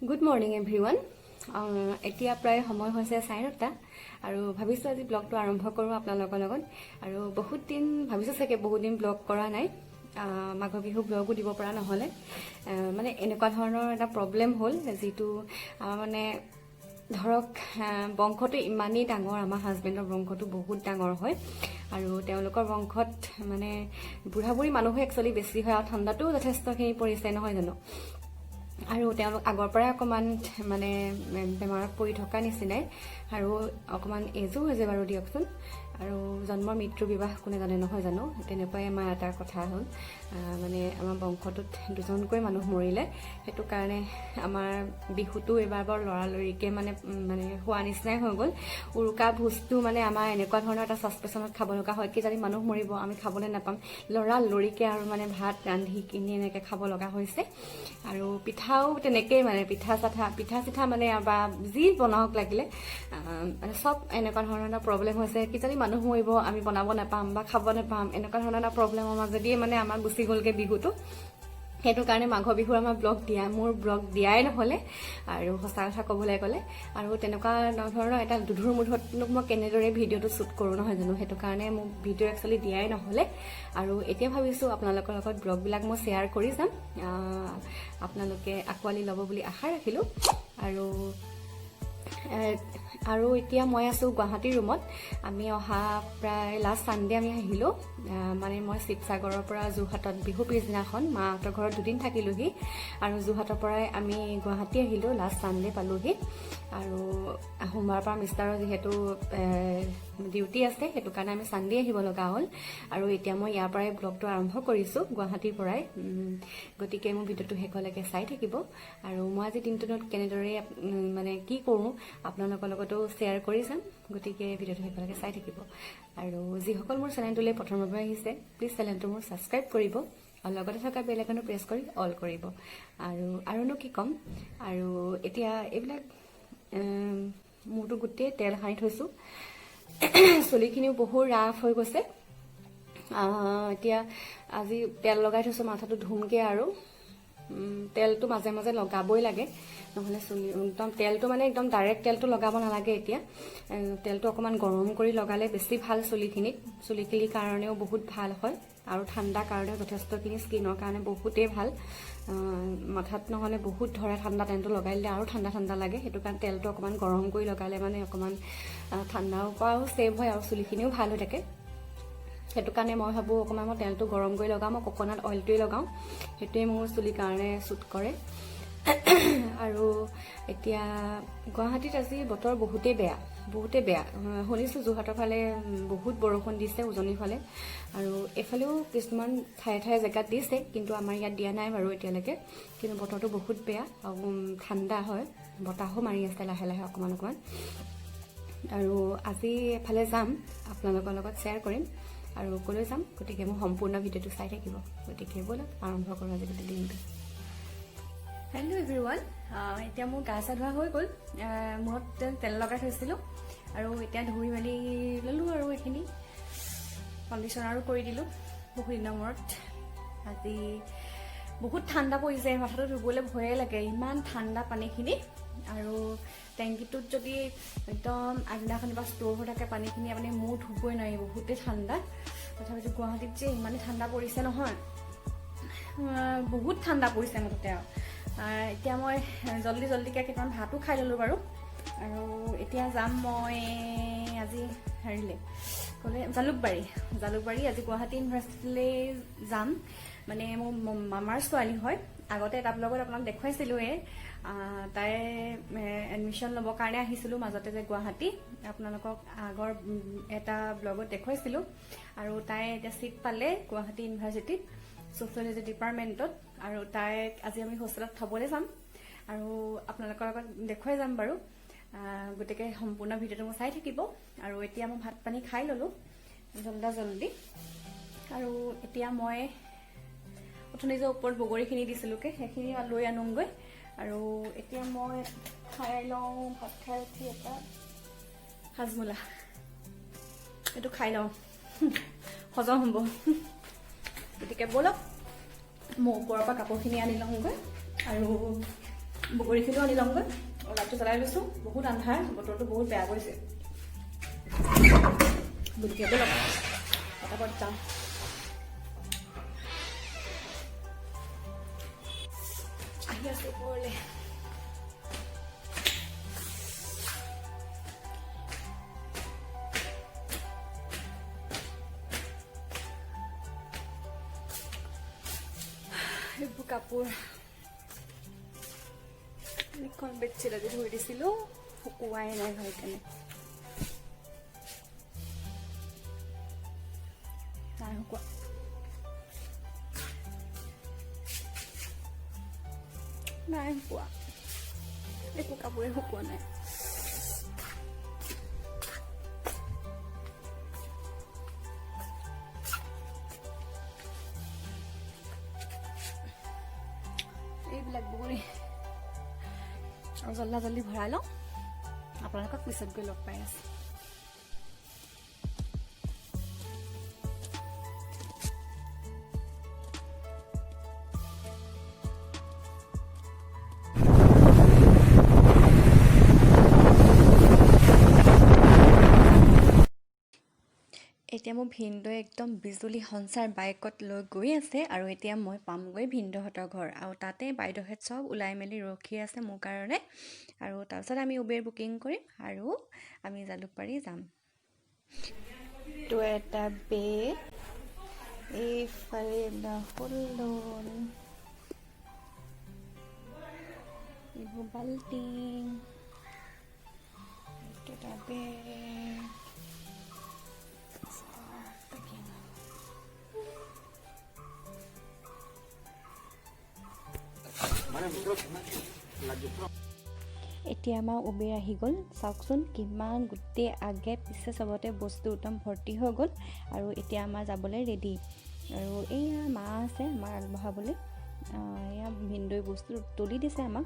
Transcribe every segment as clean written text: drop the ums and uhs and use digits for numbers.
Good morning everyone. এতিয়া প্ৰায় সময় হৈছে 9:30 আৰু ভাবিছোঁ আজি ব্লগটো আৰম্ভ কৰোঁ আপোনালোকৰ লগত। আৰু বহুত দিন ভাবিছোঁ চাগে বহুত দিন ব্লগ কৰা নাই, মাঘ বিহু ব্লগো দিব পৰা নহ'লে। মানে এনেকুৱা ধৰণৰ এটা প্ৰব্লেম হ'ল, যিটো মানে ধৰক বংশটো ইমানেই ডাঙৰ, আমাৰ হাজবেণ্ডৰ বংশটো বহুত ডাঙৰ হয় আৰু তেওঁলোকৰ বংশত মানে বুঢ়া বুঢ়ী মানুহে একচুৱেলি বেছি হয় আৰু ঠাণ্ডাটোও যথেষ্টখিনি পৰিছে নহয় জানো। আৰু তেওঁলোক আগৰ পৰাই অকণমান মানে বেমাৰত পৰি থকা নিচিনাই আৰু অকণমান এজো হৈছে বাৰু দিয়কচোন। আৰু জন্মৰ মৃত্যু বিবাহ কোনে জানে নহয় জানো, তেনেকুৱাই আমাৰ এটা কথা হ'ল। মানে আমাৰ বংশটোত দুজনকৈ মানুহ মৰিলে, সেইটো কাৰণে আমাৰ বিহুটো এইবাৰ বৰ লৰালৰিকৈ মানে হোৱা নিচিনাই হৈ গ'ল। উৰুকা ভোজটো মানে আমাৰ এনেকুৱা ধৰণৰ এটা ছাছপেচনত খাব লগা হয়, কি যদি মানুহ মৰিব আমি খাবলৈ নাপাম, লৰালৰিকৈ আৰু মানে ভাত ৰান্ধি কিনি এনেকৈ খাব লগা হৈছে। আৰু পিঠাও তেনেকেই, মানে পিঠা চিঠা মানে বা যি বনাওক লাগিলে মানে চব এনেকুৱা ধৰণৰ এটা প্ৰব্লেম হৈছে, কিজানি মানুহ মৰিব আমি বনাব নাপাম বা খাব নাপাম, এনেকুৱা ধৰণৰ এটা প্ৰব্লেমৰ মাজেদিয়ে মানে আমাৰ গুচি গ'লগৈ বিহুটো। সেইটো কাৰণে মাঘ বিহুৰ আমাৰ মোৰ ব্লগ দিয়াই নহ'লে, আৰু সঁচা কথা ক'বলৈ গ'লে। আৰু তেনেকুৱা ধৰণৰ এটা দুধুৰ মুধতনো মই কেনেদৰে ভিডিঅ'টো শ্বুট কৰোঁ নহয় জানো, সেইটো কাৰণে মোক ভিডিঅ' একচুৱেলি দিয়াই নহ'লে। আৰু এতিয়া ভাবিছোঁ আপোনালোকৰ লগত ব্লগবিলাক মই শ্বেয়াৰ কৰি যাম, আপোনালোকে আঁকোৱালি ল'ব বুলি আশা ৰাখিলোঁ। আৰু এতিয়া মই আছোঁ গুৱাহাটী ৰুমত। আমি অহা প্ৰায় লাষ্ট ছানডে আমি আহিলোঁ। মানে মই শিৱসাগৰৰ পৰা যোৰহাটত বিহু পিছদিনাখন মাহঁতৰ ঘৰত 2 দিন থাকিলোঁহি, আৰু যোৰহাটৰ পৰাই আমি গুৱাহাটী আহিলোঁ, লাষ্ট ছানডে পালোঁহি। আৰু সোমবাৰৰ পৰা মিষ্টাৰৰ যিহেতু ডিউটি আছে, সেইটো কাৰণে আমি ছানডে আহিব লগা হ'ল। আৰু এতিয়া মই ইয়াৰ পৰাই ব্লগটো আৰম্ভ কৰিছোঁ, গুৱাহাটীৰ পৰাই। গতিকে মোৰ ভিডিঅ'টো শেষলৈকে চাই থাকিব। আৰু মই আজি দিনটোত কেনেদৰে মানে কি কৰোঁ আপোনালোকৰ লগতো শ্বেয়াৰ কৰি যাম, গতিকে ভিডিঅ'টো শেষলৈকে চাই থাকিব। আৰু যিসকল মোৰ চেনেলটোলৈ প্ৰথমবাৰ আহিছে, প্লিজ চেনেলটো মোৰ ছাবস্ক্ৰাইব কৰিব আৰু লগতে থকা বেল আইকনটো প্ৰেছ কৰি অল কৰিব। আৰুনো কি ক'ম, আৰু এতিয়া এইবিলাক মোৰতো গোটেই তেল সানি থৈছোঁ, চুলিখিনিও বহুত ৰাফ হৈ গৈছে। এতিয়া আজি তেল লগাই থৈছোঁ মাথাটো ধুমকৈ, আৰু তেলটো মাজে মাজে লগাবই লাগে, নহ'লে চুলি একদম তেলটো মানে একদম ডাইৰেক্ট তেলটো লগাব নালাগে। এতিয়া তেলটো অকণমান গৰম কৰি লগালে বেছি ভাল চুলিখিনিৰ কাৰণেও বহুত ভাল হয়, আৰু ঠাণ্ডাৰ কাৰণেও যথেষ্টখিনি, স্কিনৰ কাৰণে বহুতেই ভাল। মাথাত নহ'লে বহুত ধৰে ঠাণ্ডা, তেলটো লগাই দিলে আৰু ঠাণ্ডা লাগে। সেইটো কাৰণে তেলটো অকণমান গৰম কৰি লগালে মানে অকণমান ঠাণ্ডাৰ পৰাও ছেভ হয় আৰু চুলিখিনিও ভাল হৈ থাকে। সেইটো কাৰণে মই ভাবোঁ অকণমান মই তেলটো গৰম কৰি লগাওঁ, মই কক'নাট অইলটোৱে লগাওঁ, সেইটোৱে মোৰ চুলিৰ কাৰণে শ্বুট কৰে। আৰু এতিয়া গুৱাহাটীত আজি বতৰ বহুতেই বেয়া। শুনিছোঁ যোৰহাটৰ ফালে বহুত বৰষুণ দিছে, উজনিৰ ফালে, আৰু এইফালেও কিছুমান ঠায়ে জেগাত দিছে, কিন্তু আমাৰ ইয়াত দিয়া নাই বাৰু এতিয়ালৈকে। কিন্তু বতৰটো বহুত বেয়া আৰু ঠাণ্ডা হয়, বতাহো মাৰি আছে লাহে লাহে অকণমান। আৰু আজি এফালে যাম, আপোনালোকৰ লগত শ্বেয়াৰ কৰিম আৰু ক'লৈ যাম, গতিকে মোৰ সম্পূৰ্ণ ভিডিঅ'টো চাই থাকিব। গতিকে ব'লক আৰম্ভ কৰোঁ আজি গোটেই দিনটো। Hello' everyone. এতিয়া মোৰ গা চা ধোৱা হৈ গ'ল, মূৰত তেল লগাই থৈছিলোঁ, আৰু এতিয়া ধুই মেলি ল'লোঁ, আৰু এইখিনি কণ্ডিশ্যনাৰো কৰি দিলোঁ বহুত দিনৰ মূৰত। আজি বহুত ঠাণ্ডা পৰিছে, মাথাটো ধুবলৈ ভয়ে লাগে, ইমান ঠাণ্ডা পানীখিনি। আৰু টেংকিটোত যদি একদম আগদিনাখনিৰ পৰা ষ্ট'ৰ হৈ থাকে পানীখিনি, আপুনি মূৰ ধুবই নোৱাৰি, বহুতেই ঠাণ্ডা। তথাপিতো গুৱাহাটীত যে ইমানেই ঠাণ্ডা পৰিছে নহয়, বহুত ঠাণ্ডা পৰিছে মুঠতে। আৰু এতিয়া মই জল্দিকৈ কেইটামান ভাতো খাই ল'লোঁ বাৰু। আৰু এতিয়া যাম মই আজি হেৰিলৈ, ক'লে জালুকবাৰী। আজি গুৱাহাটী ইউনিভাৰ্চিটিলৈ যাম, মানে মোৰ মামাৰ ছোৱালী হয়। আগতে এটা ব্লগত আপোনাক দেখুৱাইছিলোঁৱে, তাই এডমিশ্যন ল'বৰ কাৰণে আহিছিলোঁ মাজতে যে গুৱাহাটী, আপোনালোকক আগৰ এটা ব্লগত দেখুৱাইছিলোঁ। আৰু তাই এতিয়া ছিট পালে গুৱাহাটী ইউনিভাৰ্চিটিত, ছ'চিয়লজি ডিপাৰ্টমেণ্টত। আৰু তাইক আজি আমি হোষ্টেলত থ'বলৈ যাম, আৰু আপোনালোকৰ লগত দেখুৱাই যাম বাৰু। গতিকে সম্পূৰ্ণ ভিডিঅ'টো মই চাই থাকিব। আৰু এতিয়া মই ভাত পানী খাই ল'লোঁ জল্দি। আৰু এতিয়া মই অথনি যে ওপৰত বগৰীখিনি দিছিলোঁগৈ, সেইখিনি লৈ আনোগৈ। আৰু এতিয়া মই খাই লওঁ, ভাত খাই উঠি এটা হাজমোলা, এইটো খাই লওঁ, হজম হ'ব। গতিকে ব'লক, মই ওপৰৰ পৰা কাপোৰখিনি আনি লওঁগৈ, আৰু বগৰীখিনিও আনি ল'মগৈ আৰু লাইটটো জ্বলাই লৈছোঁ বহুত আন্ধাৰ বতৰটো বহুত বেয়া কৰিছে বুলিকে ল'ম পটাপট যাম আহি আছে ওপৰলৈ এইবোৰ কাপোৰ এখন বেডশ্বীট আজি ধুই দিছিলোঁ শুকুৱাই নাই হয় কেনে নাই শুকুৱা নাই শুকুৱা একো কাপোৰে শুকুৱা নাই এইবিলাক বগৰী আৰু জল্দি ভৰাই লওঁ আপোনালোকক পিছত গৈ লগ পাই আছে এতিয়া মোৰ ভিনদেউৱে একদম বিজুলী সঞ্চাৰ বাইকত লৈ গৈ আছে আৰু এতিয়া মই পামগৈ ভিনদেউহঁতৰ ঘৰ আৰু তাতে বাইদেউহঁত চব ওলাই মেলি ৰখি আছে মোৰ কাৰণে আৰু তাৰপিছত আমি উবেৰ বুকিং কৰিম আৰু আমি জালুকবাৰী যাম তো এটা বেগ এইফালে ফুলদন এইবোৰ বাল্টিং এটা বেগ এতিয়া আমাৰ উবেৰ আহি গ'ল চাওকচোন কিমান গোটেই আগে পিছে চবতে বস্তু একদম ভৰ্তি হৈ গ'ল আৰু এতিয়া আমাৰ যাবলৈ ৰেডি আৰু এয়া মা আছে আমাৰ আগবঢ়াবলৈ এয়া ভিনদেউৱে বস্তু তুলি দিছে আমাক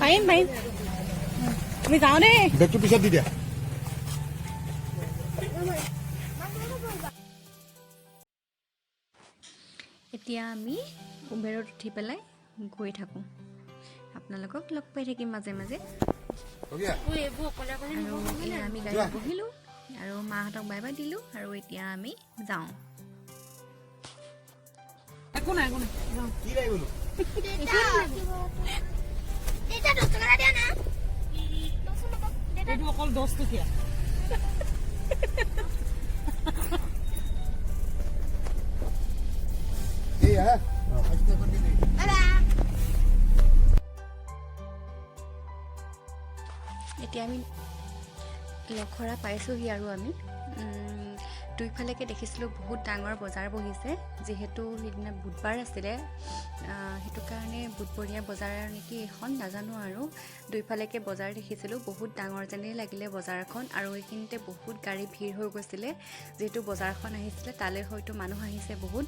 পাৰিম তুমি যাওঁ দেই বেগটো পিছত দি দিয়া এতিয়া আমি উবেৰত উঠি পেলাই গৈ থাকোঁ আপোনালোকক লগ পাই থাকিম মাজে মাজে আৰু আমি গাড়ীত বহিলোঁ আৰু মাহঁতক বাই বাই দিলোঁ আৰু এতিয়া আমি যাওঁ অকল 10 টকীয়া এতিয়া আমি লখৰা পাইছোঁহি আৰু আমি দুইফালেকে দেখিছিলোঁ বহুত ডাঙৰ বজাৰ বহিছে যিহেতু সেইদিনা বুধবাৰ আছিলে সেইটো কাৰণে বুধবৰীয়া বজাৰ নেকি এখন নাজানো আৰু দুইফালেকে বজাৰ দেখিছিলোঁ বহুত ডাঙৰ যেনেই লাগিলে বজাৰখন আৰু এইখিনিতে বহুত গাড়ী ভিৰ হৈ গৈছিলে যিহেতু বজাৰখন আহিছিলে তালৈ হয়তো মানুহ আহিছে বহুত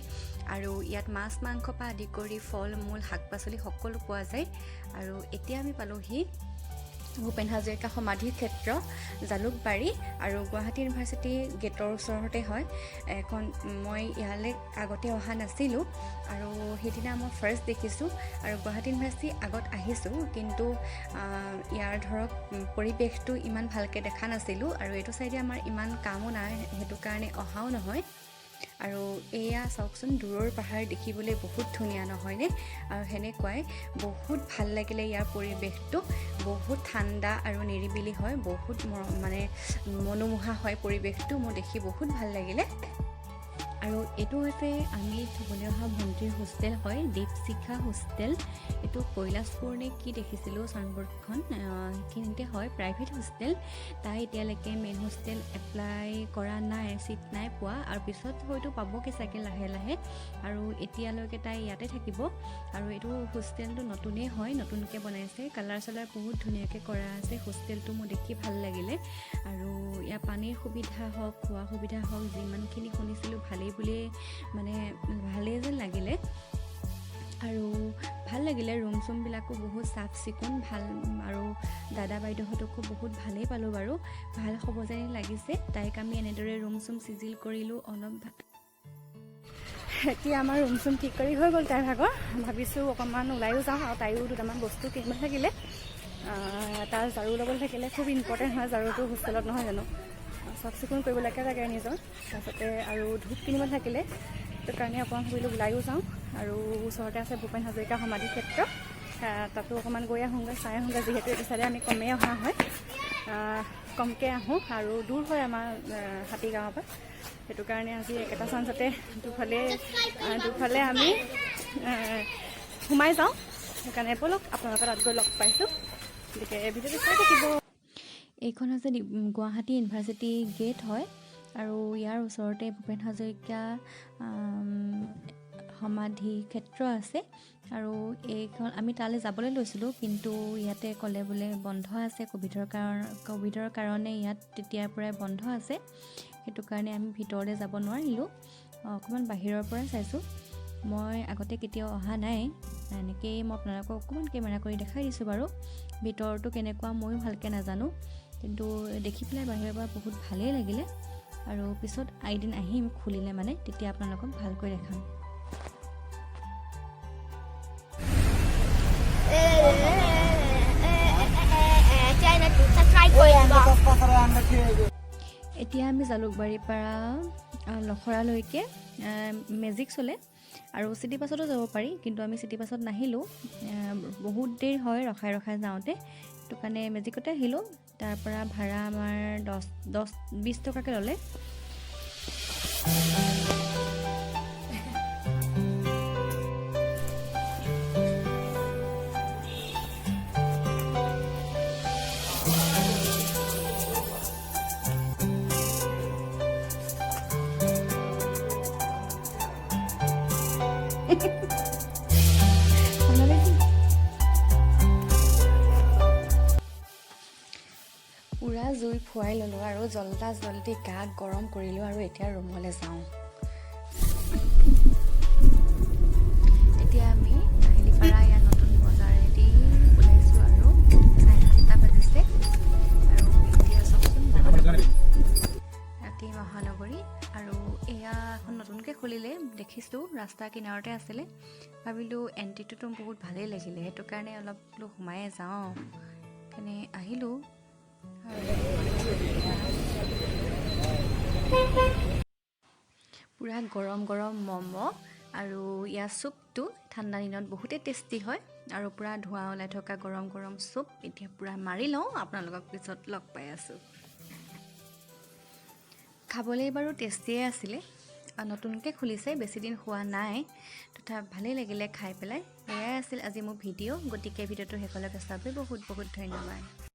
আৰু ইয়াত মাছ মাংস পৰা আদি কৰি ফল মূল শাক পাচলি সকলো পোৱা যায় আৰু এতিয়া আমি পালোহি ভূপেন হাজৰিকা সমাধি ক্ষেত্ৰ জালুকবাৰী আৰু গুৱাহাটী ইউনিভাৰ্চিটি গেটৰ ওচৰতে হয় এখন মই ইয়ালৈ আগতে অহা নাছিলোঁ আৰু সেইদিনা মই ফাৰ্ষ্ট দেখিছোঁ আৰু গুৱাহাটী ইউনিভাৰ্চিটি আগত আহিছোঁ কিন্তু ইয়াৰ ধৰক পৰিৱেশটো ইমান ভালকৈ দেখা নাছিলোঁ আৰু এইটো চাইডে আমাৰ ইমান কামো নাই সেইটো কাৰণে অহাও নহয় আৰু এয়া চাওকচোন দূৰৰ পাহাৰ দেখিবলৈ বহুত ধুনীয়া নহয়নে আৰু সেনেকুৱাই বহুত ভাল লাগিলে ইয়াৰ পৰিৱেশটো বহুত ঠাণ্ডা আৰু নিৰিবিলি হয় বহুত মানে মনোমোহা হয় পৰিৱেশটো মোৰ দেখি বহুত ভাল লাগিলে আৰু এইটো হৈছে আমি থবলৈ অহা ভণ্টিৰ হোষ্টেল হয় দীপশিখা হোষ্টেল এইটো কৈলাশপুৰ নে কি দেখিছিলোঁ চাইনবৰ্ডখন সেইখিনিতে হয় প্ৰাইভেট হোষ্টেল তাই এতিয়ালৈকে মেইন হোষ্টেল এপ্লাই কৰা নাই চিট নাই পোৱা আৰু পিছত হয়তো পাবগৈ চাগে লাহে লাহে আৰু এতিয়ালৈকে তাই ইয়াতে থাকিব আৰু এইটো হোষ্টেলটো নতুনেই হয় নতুনকৈ বনাইছে কালাৰ চালাৰ বহুত ধুনীয়াকৈ কৰা আছে হোষ্টেলটো মোৰ দেখি ভাল লাগিলে আৰু ইয়াৰ পানীৰ সুবিধা হওক খোৱা সুবিধা হওক যিমানখিনি শুনিছিলোঁ ভালেই বুলিয়ে মানে ভালেই যেন লাগিলে আৰু ভাল লাগিলে ৰুম চুমবিলাকো বহুত চাফ চিকুণ ভাল আৰু দাদা বাইদেউহঁতকো বহুত ভালেই পালোঁ বাৰু ভাল হ'ব যেন লাগিছে তাইক আমি এনেদৰে ৰুম চুম চিজিল কৰিলোঁ অলপ এতিয়া আমাৰ ৰুম চুম ঠিক কৰি হৈ গ'ল তাইৰ ভাগৰ ভাবিছোঁ অকণমান ওলাইও যাওঁ আৰু তাইও দুটামান বস্তু কিনিব থাকিলে তাৰ ঝাৰু ল'বলৈ থাকিলে খুব ইম্পৰ্টেণ্ট হয় ঝাৰুটো হোষ্টেলত নহয় জানো চাফ চিকুণ কৰিবলৈকে লাগে নিজৰ তাৰপিছতে আৰু ধূপ কিনিব থাকিলে সেইটো কাৰণে অকণমান ভাবিলোঁ ওলাইও যাওঁ আৰু ওচৰতে আছে ভূপেন হাজৰিকা সমাধি ক্ষেত্ৰ তাতো অকণমান গৈ আহোঁগৈ চাই আহোঁগৈ যিহেতু এইটো চাইডে আমি কমেই অহা হয় কমকৈ আহোঁ আৰু দূৰ হয় আমাৰ হাতীগাঁৱৰ পৰা সেইটো কাৰণে আজি একেটা চান্সতে দুফালে আমি সোমাই যাওঁ সেইকাৰণে ব'লক আপোনালোকৰ তাত গৈ লগ পাইছোঁ গতিকে ভিডিঅ'টো চাই থাকিব এইখন হৈছে গুৱাহাটী ইউনিভাৰ্চিটি গেট হয় আৰু ইয়াৰ ওচৰতে ভূপেন হাজৰিকা সমাধি ক্ষেত্ৰ আছে আৰু এইখন আমি তালৈ যাবলৈ লৈছিলোঁ কিন্তু ইয়াতে ক'লে বোলে বন্ধ আছে ক'ভিডৰ কাৰণে ইয়াত তেতিয়াৰ পৰাই বন্ধ আছে সেইটো কাৰণে আমি ভিতৰলৈ যাব নোৱাৰিলোঁ অকণমান বাহিৰৰ পৰা চাইছোঁ মই আগতে কেতিয়াও অহা নাই এনেকৈয়ে মই আপোনালোকক অকণমান কেমেৰা কৰি দেখাই দিছোঁ বাৰু ভিতৰটো কেনেকুৱা ময়ো ভালকৈ নাজানো কিন্তু দেখি পেলাই বাহিৰৰ পৰা বহুত ভালেই লাগিলে আৰু পিছত এদিন আহিম খুলিলে মানে তেতিয়া আপোনালোকক ভালকৈ দেখাম এতিয়া আমি জালুকবাৰীৰ পৰা লখৰালৈকে মেজিক চলে আৰু চিটি বাছতো যাব পাৰি কিন্তু আমি চিটি বাছত নাহিলোঁ বহুত দেৰি হয় ৰখাই যাওঁতে সেইটো কাৰণে মেজিকতে আহিলোঁ তাৰ পৰা ভাড়া আমাৰ 20 টকাকৈ ল'লে পুৰা জুই ফুৱাই ল'লোঁ আৰু জল্দি গা গৰম কৰিলোঁ আৰু এতিয়া ৰুমলৈ যাওঁ এতিয়া আমি কাহিলীপাৰা ইয়াৰ নতুন বজাৰেদি ওলাইছোঁ আৰু 7:30 বাজিছে আৰু এতিয়া চাওকচোন ৰাতি মহানগৰী আৰু এয়া এখন নতুনকৈ খুলিলে দেখিছোঁ ৰাস্তা কিনাৰতে আছিলে ভাবিলোঁ এণ্ট্ৰিটোতো বহুত ভালেই লাগিলে সেইটো কাৰণে অলপ সোমায়ে যাওঁ সেইকাৰণে আহিলোঁ পুৰা গৰম ম'ম' আৰু ইয়াৰ চুপটো ঠাণ্ডা দিনত বহুতেই টেষ্টি হয় আৰু পুৰা ধোঁৱা ওলাই থকা গৰম চুপ এতিয়া পুৰা মাৰি লওঁ আপোনালোকক পিছত লগ পাই আছোঁ খাবলৈ বাৰু টেষ্টিয়ে আছিলে নতুনকৈ খুলিছে বেছি দিন হোৱা নাই তথাপি ভালেই লাগিলে খাই পেলাই এয়াই আছিল আজি মোৰ ভিডিঅ' গতিকে ভিডিঅ'টো শেষলৈকে চাবলৈ বহুত ধন্যবাদ